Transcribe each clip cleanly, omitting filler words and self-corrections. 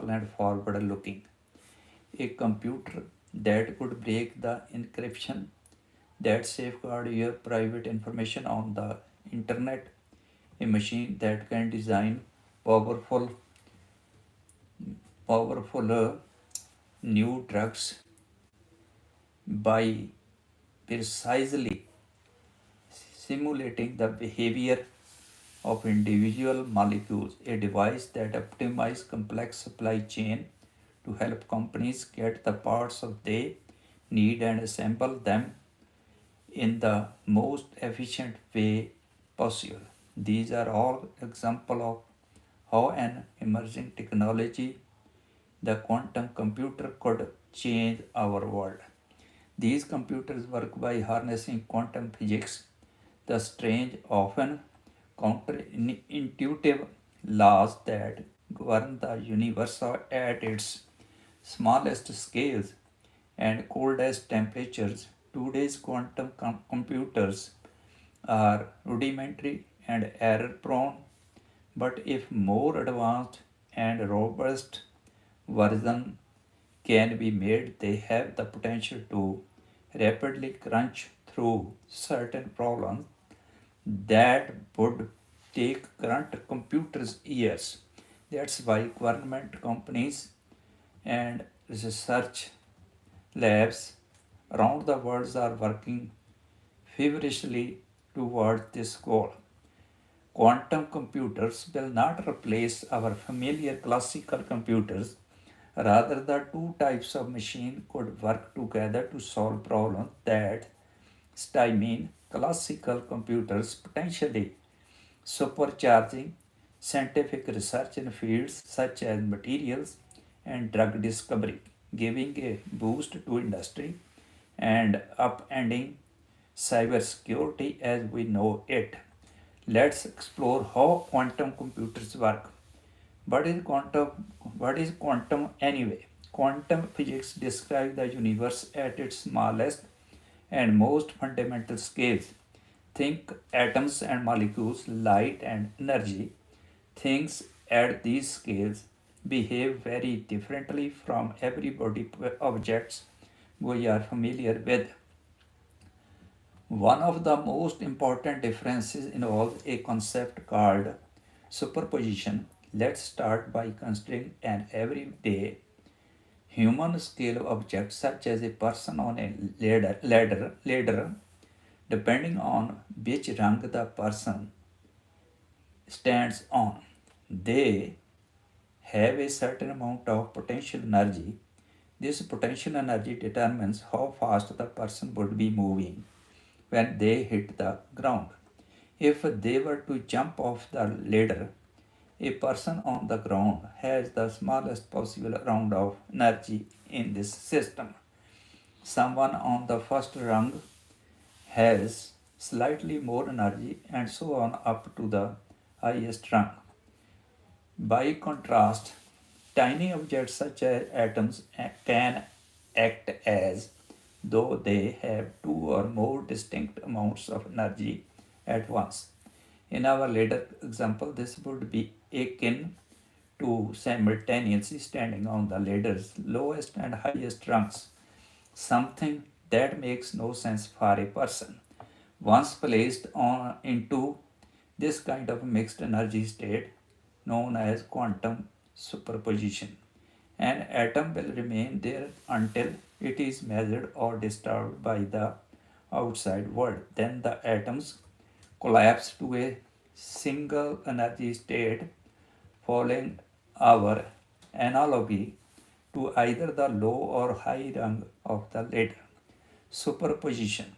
powerful and forward looking. A computer that could break the encryption that safeguard your private information on the internet, a machine that can design powerful powerful new drugs by precisely simulating the behavior of individual molecules, a device that optimizes complex supply chain to help companies get the parts of they need and assemble them in the most efficient way possible. These are all examples of how an emerging technology, the quantum computer, could change our world. These computers work by harnessing quantum physics, the strange, often counterintuitive laws that govern the universe at its smallest scales and coldest temperatures. Today's quantum computers are rudimentary and error prone, but if more advanced and robust version can be made, they have the potential to rapidly crunch through certain problems that would take current computers years. That's why government companies and research labs around the world are working feverishly towards this goal. Quantum computers will not replace our familiar classical computers. Rather, the two types of machine could work together to solve problems that stymie classical computers, potentially supercharging scientific research in fields such as materials and drug discovery, giving a boost to industry and upending cybersecurity as we know it. Let's explore how quantum computers work. What is quantum anyway? Quantum physics describes the universe at its smallest and most fundamental scales. Think atoms and molecules, light and energy. Things at these scales behave very differently from everybody objects we are familiar with. One of the most important differences involves a concept called superposition. Let's start by considering an everyday human scale object such as a person on a ladder. Depending on which rung the person stands on, they have a certain amount of potential energy. This potential energy determines how fast the person would be moving when they hit the ground. If they were to jump off the ladder, a person on the ground has the smallest possible amount of energy in this system. Someone on the first rung has slightly more energy, and so on up to the highest rung. By contrast, tiny objects such as atoms can act as though they have two or more distinct amounts of energy at once. In our later example, this would be akin to simultaneously standing on the ladder's lowest and highest rungs, something that makes no sense for a person. Once placed into this kind of mixed energy state, known as quantum superposition, an atom will remain there until it is measured or disturbed by the outside world. Then the atoms collapse to a single energy state, following our analogy to either the low or high rung of the ladder. Superposition.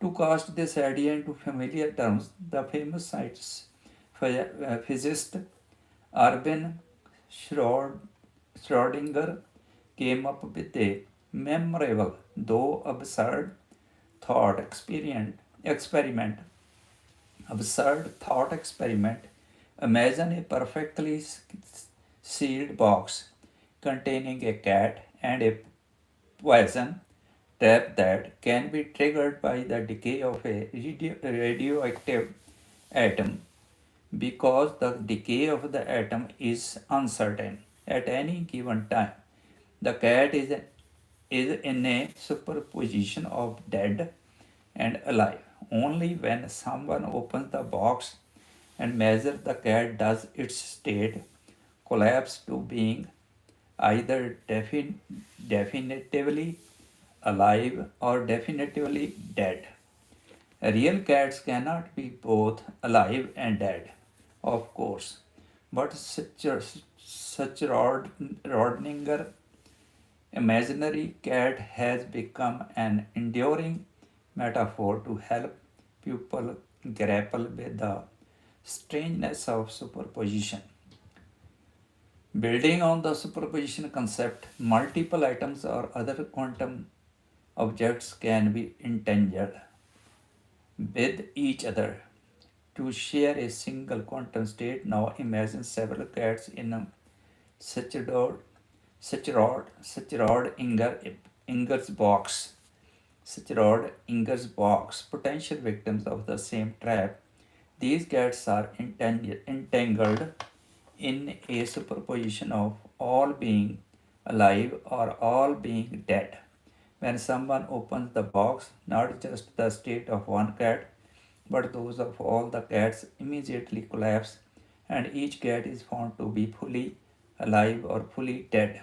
To cast this idea into familiar terms, the famous physicist Erwin Schrödinger came up with a memorable, though absurd, thought experiment. Absurd thought experiment. Imagine a perfectly sealed box containing a cat and a poison trap that can be triggered by the decay of a radioactive atom. Because the decay of the atom is uncertain, at any given time. The cat is in a superposition of dead and alive. Only when someone opens the box and measures the cat does its state collapse to being either definitively alive or definitively dead. Real cats cannot be both alive and dead, of course, but such Rodninger imaginary cat has become an enduring metaphor to help people grapple with the strangeness of superposition. Building on the superposition concept, multiple atoms or other quantum objects can be entangled with each other to share a single quantum state. Now imagine several cats in a Inger's box. Inger's box, potential victims of the same trap. These cats are entangled in a superposition of all being alive or all being dead. When someone opens the box, not just the state of one cat, but those of all the cats immediately collapse, and each cat is found to be fully alive or fully dead.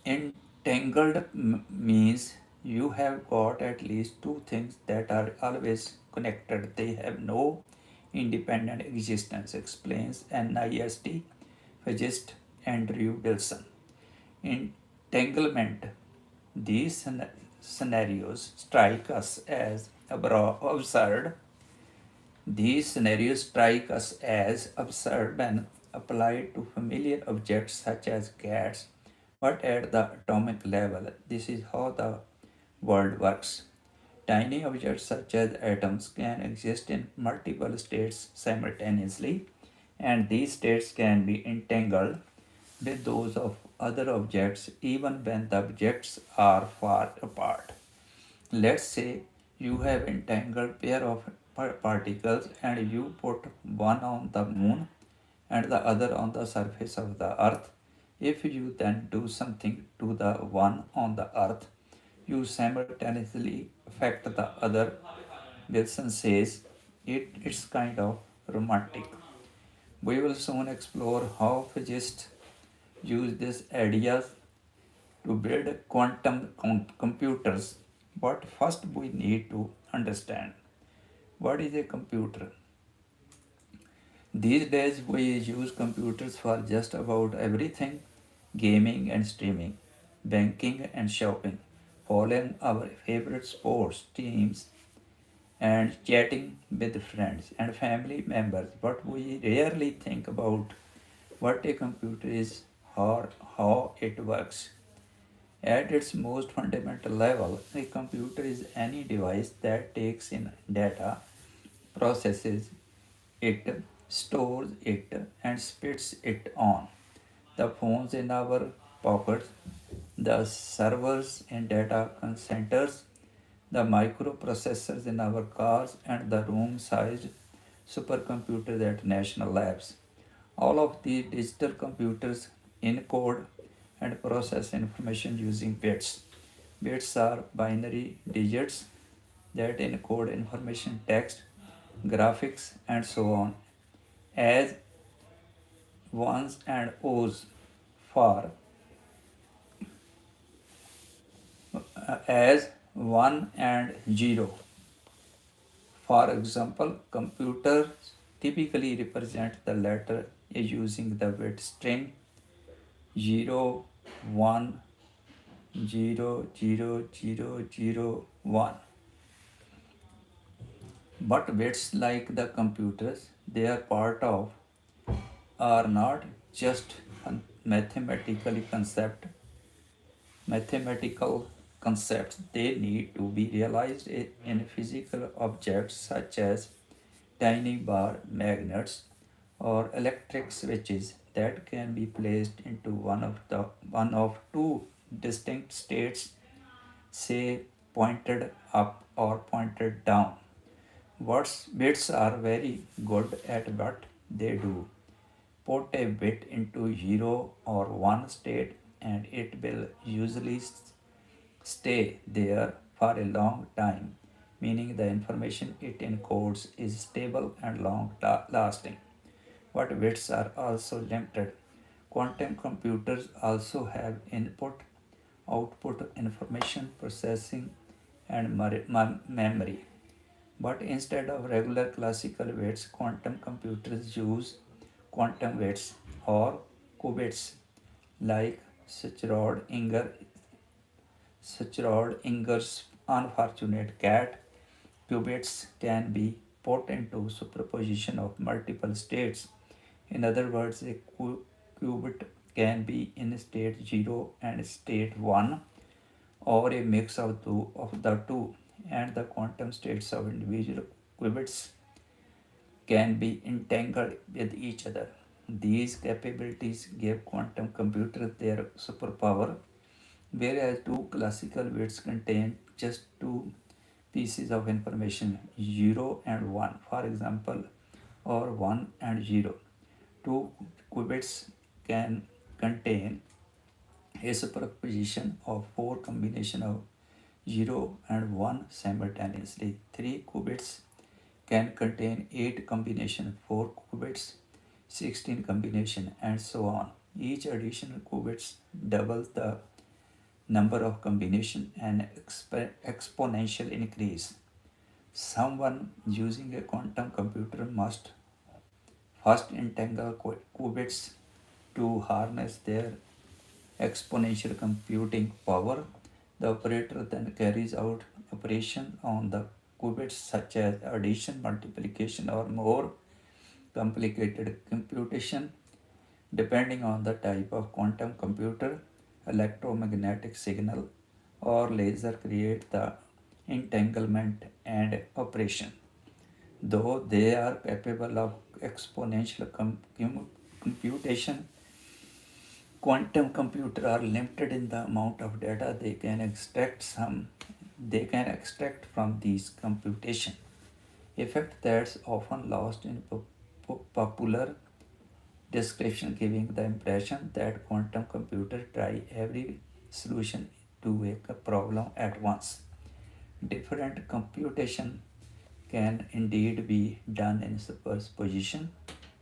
Entangled means you have got at least two things that are always connected. They have no independent existence, explains NIST physicist Andrew Wilson. Entanglement. These scenarios strike us as absurd. These scenarios strike us as absurd when applied to familiar objects such as cats, but at the atomic level, this is how the world works. Tiny objects such as atoms can exist in multiple states simultaneously, and these states can be entangled with those of other objects even when the objects are far apart. Let's say you have entangled pair of particles and you put one on the moon and the other on the surface of the earth. If you then do something to the one on the earth, you simultaneously affect the other. Wilson says it's kind of romantic. We will soon explore how physicists use these ideas to build quantum computers. But first, we need to understand what is a computer. These days, we use computers for just about everything: gaming and streaming, banking and shopping, following our favorite sports teams, and chatting with friends and family members. But we rarely think about what a computer is or how it works. At its most fundamental level, a computer is any device that takes in data, processes it, stores it, and spits it on. The phones in our pockets, the servers in data centers, the microprocessors in our cars, and the room sized supercomputers at national labs. All of these digital computers encode and process information using bits. Bits are binary digits that encode information, text, graphics, and so on, as ones and O's for as 1 and 0. For example, computers typically represent the letter A using the bit string 0, 1, 0, 0, 0, 0, 1. But bits, like the computers they are part of, are not just mathematical concept mathematical concepts. They need to be realized in physical objects such as tiny bar magnets or electric switches that can be placed into one of two distinct states, say pointed up or pointed down. Bits are very good at what they do. put a bit into 0 or 1 state and it will usually stay there for a long time, meaning the information it encodes is stable and long lasting. But bits are also limited. Quantum computers also have input, output information processing, and memory. But instead of regular classical weights, quantum computers use quantum weights or qubits like Schrodinger's unfortunate cat. Qubits can be put into superposition of multiple states. In other words, a qubit can be in state 0 and state 1 or a mix of the two, and the quantum states of individual qubits can be entangled with each other. These capabilities give quantum computers their superpower, whereas two classical bits contain just two pieces of information, 0 and 1, for example, or 1 and 0. Two qubits can contain a superposition of four combination of 0 and 1 simultaneously. Three qubits can contain 8 combination, 4 qubits, 16 combination, and so on. Each additional qubits doubles the number of combination and exponential increase. Someone using a quantum computer must first entangle qubits to harness their exponential computing power. The operator then carries out operation on the qubits such as addition, multiplication, or more complicated computation depending on the type of quantum computer. Electromagnetic signal or laser create the entanglement and operation. Though they are capable of exponential computation, quantum computers are limited in the amount of data they can extract from these computation. Effect that's often lost in popular description, giving the impression that quantum computers try every solution to a problem at once. Different computation can indeed be done in superposition,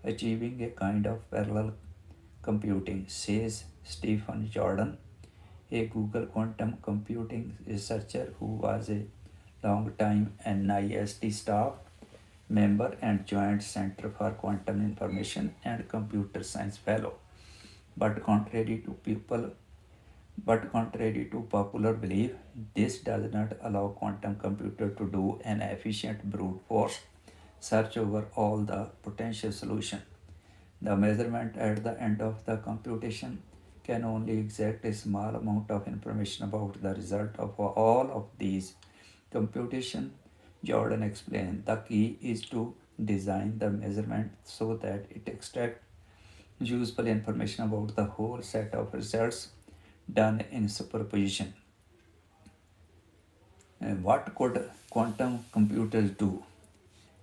achieving a kind of parallel computing, says Stephen Jordan, a Google quantum computing researcher who was a long-time NIST staff member and Joint Center for Quantum Information and Computer Science Fellow. But contrary to popular belief, this does not allow quantum computer to do an efficient brute force search over all the potential solutions. The measurement at the end of the computation can only exact a small amount of information about the result of all of these computation. Jordan explained the key is to design the measurement so that it extracts useful information about the whole set of results done in superposition. And what could quantum computers do?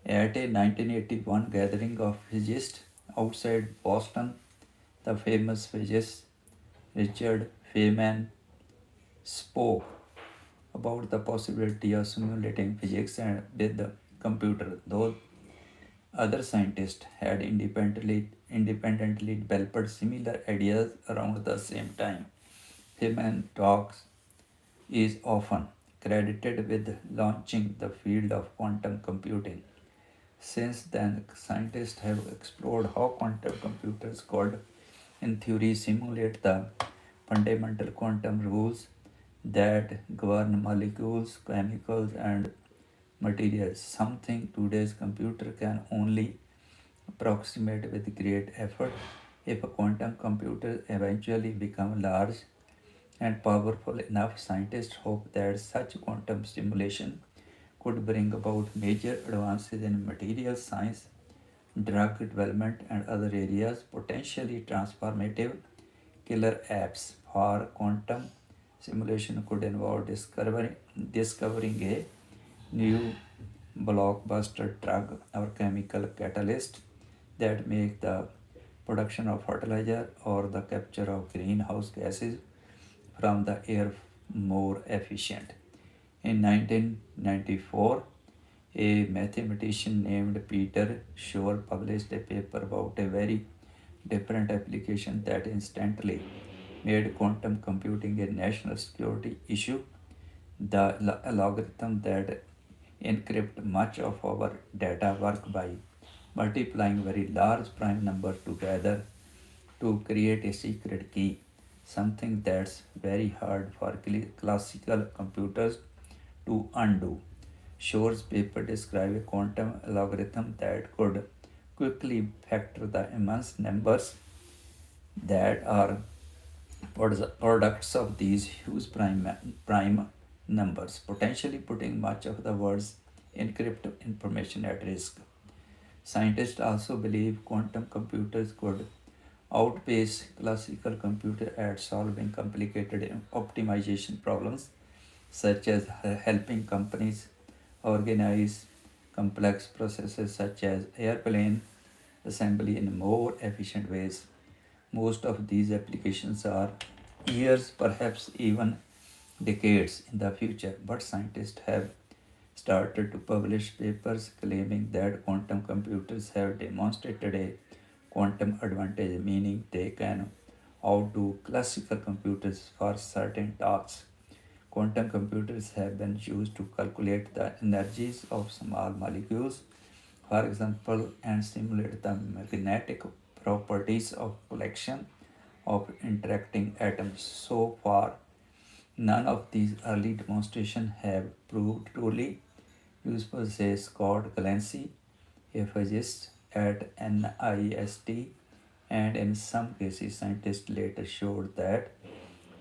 At a 1981 gathering of physicists outside Boston, the famous physicist Richard Feynman spoke about the possibility of simulating physics and with the computer, though other scientists had independently developed similar ideas around the same time. Feynman talks is often credited with launching the field of quantum computing. Since then, scientists have explored how quantum computers could, in theory, simulate the fundamental quantum rules that govern molecules, chemicals, and materials, something today's computer can only approximate with great effort. If a quantum computer eventually become large and powerful enough, scientists hope that such quantum simulation could bring about major advances in materials science, drug development, and other areas, potentially transformative. Killer apps for quantum simulation could involve discovering a new blockbuster drug or chemical catalyst that make the production of fertilizer, or the capture of greenhouse gases from the air more efficient. In 1994, a mathematician named Peter Shor published a paper about a very different application that instantly made quantum computing a national security issue. The algorithm that encrypt much of our data work by multiplying very large prime numbers together to create a secret key, something that's very hard for classical computers to undo. Shor's paper described a quantum algorithm that could quickly factor the immense numbers that are products of these huge prime numbers, potentially putting much of the world's encrypted information at risk. Scientists also believe quantum computers could outpace classical computers at solving complicated optimization problems, such as helping companies organize complex processes such as airplane assembly in more efficient ways. Most of these applications are years, perhaps even decades in the future, but scientists have started to publish papers claiming that quantum computers have demonstrated a quantum advantage, meaning they can outdo classical computers for certain tasks. Quantum computers have been used to calculate the energies of small molecules, for example, and simulate the magnetic properties of collection of interacting atoms. So far, none of these early demonstrations have proved truly useful, says Scott Glancy, a physicist at NIST, and in some cases, scientists later showed that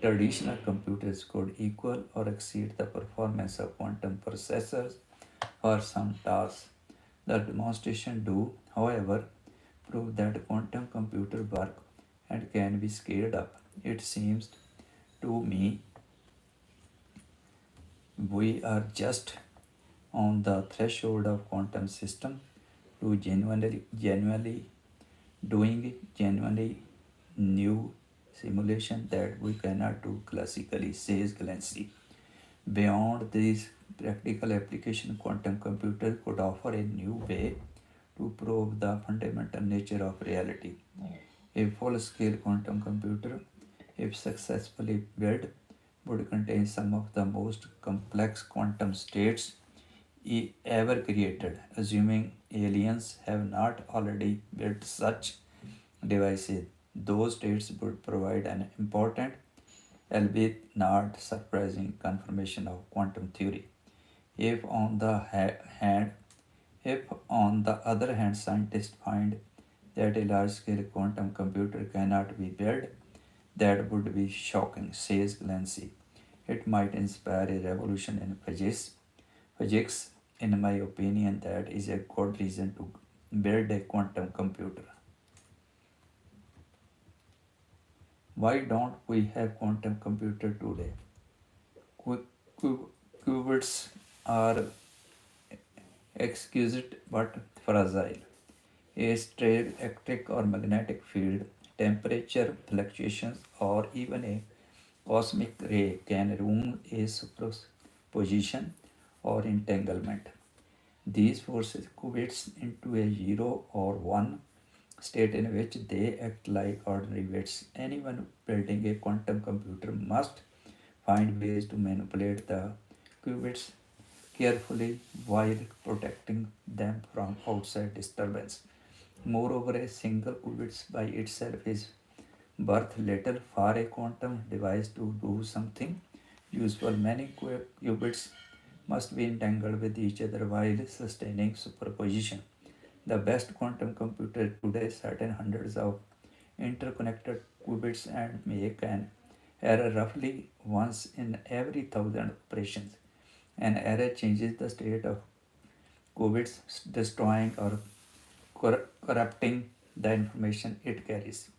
traditional computers could equal or exceed the performance of quantum processors for some tasks. The demonstration do, however, prove that quantum computers work and can be scaled up. It seems to me we are just on the threshold of quantum system to genuinely doing genuinely new simulation that we cannot do classically, says Glancy. Beyond these practical applications, quantum computers could offer a new way to prove the fundamental nature of reality. A full-scale quantum computer, if successfully built, would contain some of the most complex quantum states ever created, assuming aliens have not already built such devices. Those states would provide an important, albeit not surprising, confirmation of quantum theory. If on the hand, if on the other hand scientists find that a large-scale quantum computer cannot be built, that would be shocking, says Glancy. It might inspire a revolution in physics. In my opinion, that is a good reason to build a quantum computer. Why don't we have quantum computer today? Qubits are exquisite but fragile. A stray electric or magnetic field, temperature fluctuations, or even a cosmic ray can ruin a superposition or entanglement. These forces qubits into a 0 or 1 state in which they act like ordinary bits. Anyone building a quantum computer must find ways to manipulate the qubits carefully while protecting them from outside disturbance. Moreover, a single qubit by itself is worth little for a quantum device to do something useful. Many qubits must be entangled with each other while sustaining superposition. The best quantum computer today certain hundreds of interconnected qubits and make an error roughly once in every thousand operations. An error changes the state of qubits, destroying or corrupting the information it carries.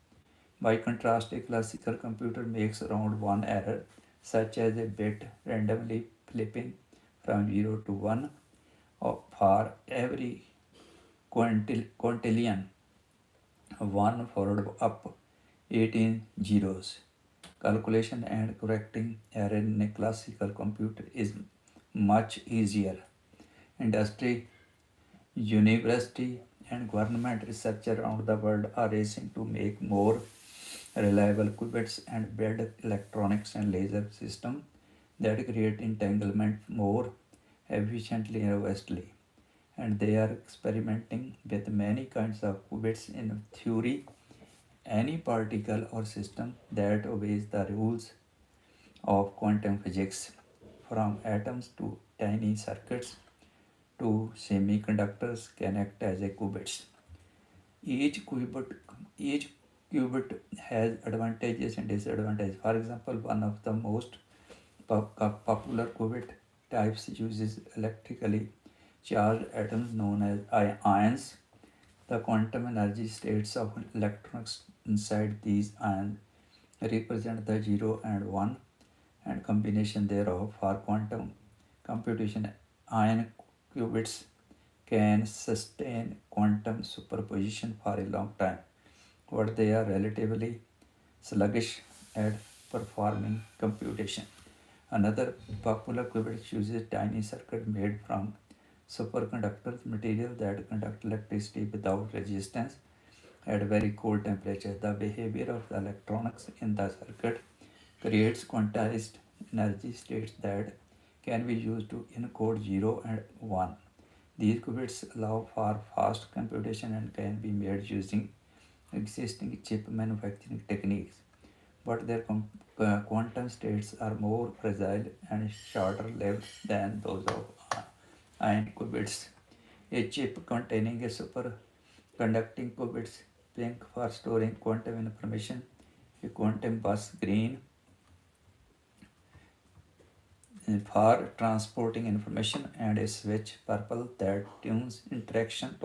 By contrast, a classical computer makes around one error, such as a bit randomly flipping from 0 to 1 for every quintillion. 1 followed up 18 zeros. Calculation and correcting error in a classical computer is much easier. Industry, university, and government research around the world are racing to make more reliable qubits and build electronics and laser systems that create entanglement more efficiently and robustly. And they are experimenting with many kinds of qubits in theory. Any particle or system that obeys the rules of quantum physics, from atoms to tiny circuits to semiconductors, can act as a qubits. Each qubit, each qubit has advantages and disadvantages. For example, one of the most popular qubit types uses electrically charged atoms known as ions. The quantum energy states of electrons inside these ions represent the 0 and 1 and combination thereof. For quantum computation, ion qubits can sustain quantum superposition for a long time, but they are relatively sluggish at performing computation. Another popular qubit uses tiny circuit made from superconductors, material that conduct electricity without resistance at very cold temperature. The behavior of the electrons in the circuit creates quantized energy states that can be used to encode 0 and 1. These qubits allow for fast computation and can be made using existing chip manufacturing techniques, but their quantum states are more fragile and shorter lived than those of ion qubits. A chip containing a superconducting qubits, pink for storing quantum information, a quantum bus green for transporting information, and a switch purple that tones interaction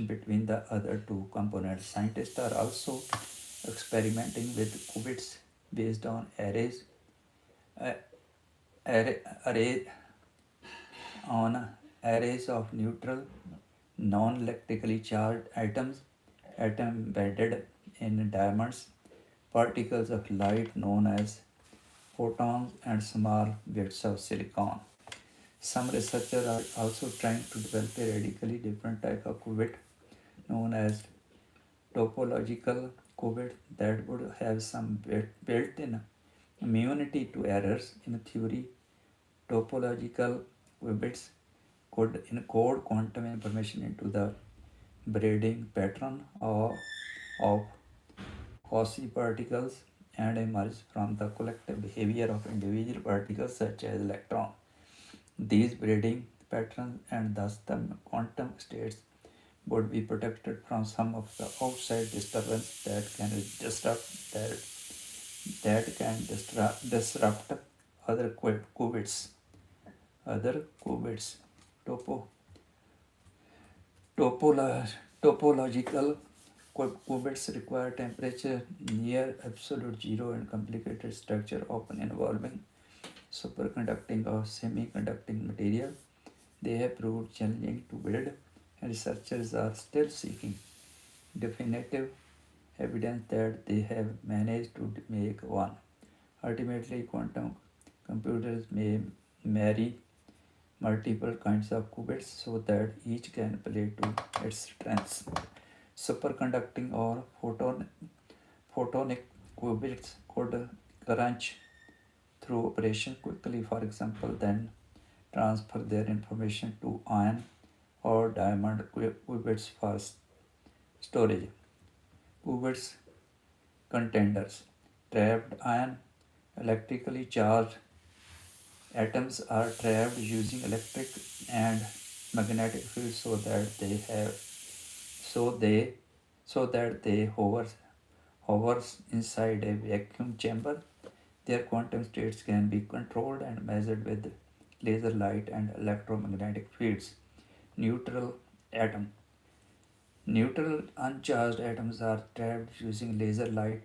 between the other two components. Scientists are also experimenting with qubits based on uh, array on arrays of neutral, non-electrically charged atoms, embedded in diamonds, particles of light known as photons, and small bits of silicon. Some researchers are also trying to develop a radically different type of qubit known as topological qubit that would have some built-in immunity to errors. In theory, topological qubits could encode quantum information into the braiding pattern of quasi-particles and emerge from the collective behavior of individual particles such as electrons. These braiding patterns and thus the quantum states would be protected from some of the outside disturbance that can disrupt other qubits. Other qubits. Topo, topolo, Topological qubits require temperature near absolute zero and complicated structure, often involving superconducting or semiconducting material. They have proved challenging to build, and researchers are still seeking definitive evidence that they have managed to make one. Ultimately, quantum computers may marry multiple kinds of qubits so that each can play to its strengths. Superconducting or photonic qubits could crunch through operation quickly, for example, then transfer their information to ion or diamond qubits for storage. Qubits contenders. Trapped ion, electrically charged atoms are trapped using electric and magnetic fields so they so that they hovers inside a vacuum chamber. Their quantum states can be controlled and measured with laser light and electromagnetic fields. Neutral atom. Neutral uncharged atoms are trapped using laser light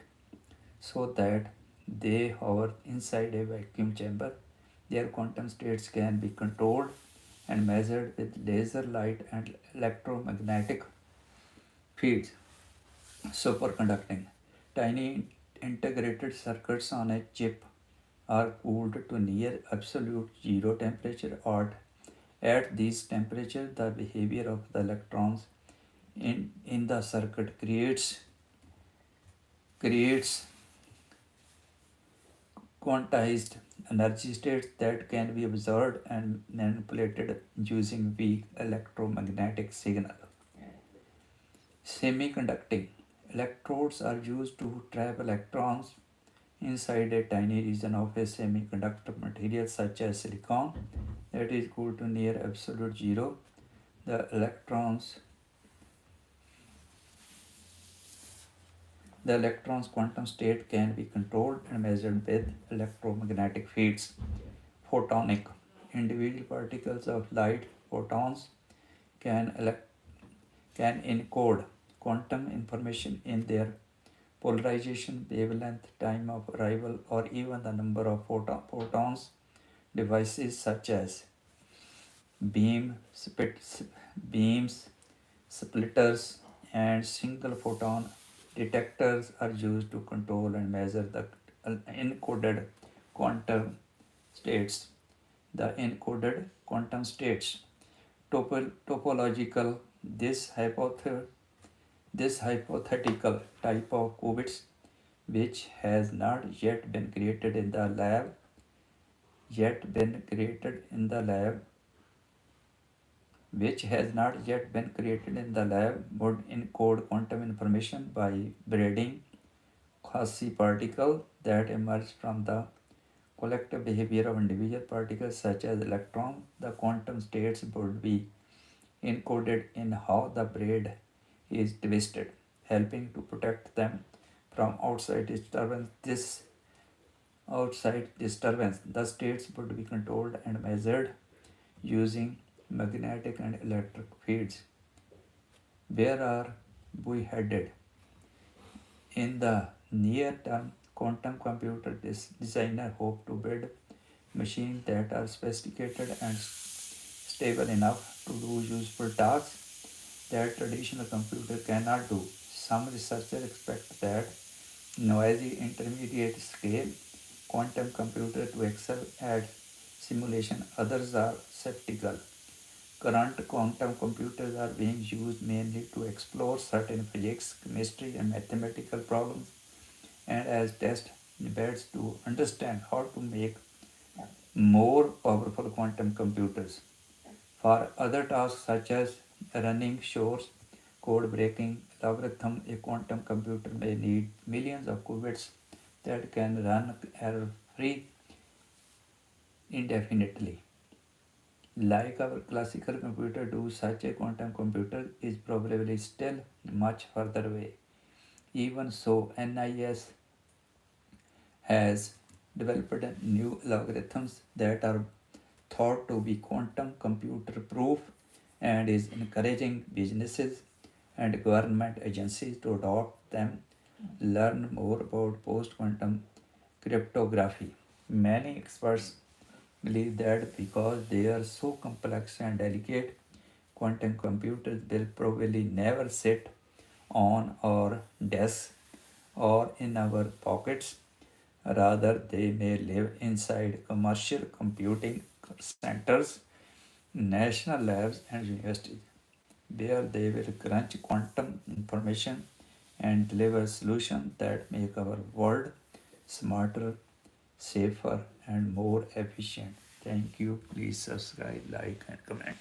so that they hover inside a vacuum chamber. Their quantum states can be controlled and measured with laser light and electromagnetic feeds. Superconducting. Tiny integrated circuits on a chip are cooled to near absolute zero temperature. At these temperatures, the behavior of the electrons in the circuit creates quantized energy states that can be observed and manipulated using weak electromagnetic signal. Semiconducting. Electrodes are used to trap electrons inside a tiny region of a semiconductor material such as silicon that is cooled to near absolute zero. The electron's quantum state can be controlled and measured with electromagnetic fields. Photonic. Individual particles of light, photons, can, can encode quantum information in their polarization, wavelength, time of arrival, or even the number of photons. Devices such as beam, beams, splitters, and single photon detectors are used to control and measure the encoded quantum states. The encoded quantum states. Topological. This hypothetical type of qubits, which has not yet been created in the lab, which has not yet been created in the lab, would encode quantum information by braiding quasi particles that emerge from the collective behavior of individual particles such as electrons. The quantum states would be encoded in how the braid is twisted, helping to protect them from outside disturbance. The states would be controlled and measured using magnetic and electric fields. Where are we headed? In the near term, quantum computer designers hope to build machines that are sophisticated and stable enough to do useful tasks that traditional computer cannot do. Some researchers expect that noisy intermediate scale quantum computer to excel at simulation. Others are skeptical. Current quantum computers are being used mainly to explore certain physics, chemistry, and mathematical problems, and as test beds to understand how to make more powerful quantum computers. For other tasks such as running source code breaking algorithm, a quantum computer may need millions of qubits that can run error-free indefinitely. Like our classical computer do, such a quantum computer is probably still much further away. Even so, NIS has developed new algorithms that are thought to be quantum computer proof and is encouraging businesses and government agencies to adopt them. Learn more about post quantum cryptography. Many experts believe that because they are so complex and delicate, quantum computers will probably never sit on our desks or in our pockets. Rather, they may live inside commercial computing centers, national labs, and universities, where they will crunch quantum information and deliver solutions that make our world smarter, safer, and more efficient. Thank you. Please subscribe, like, and comment.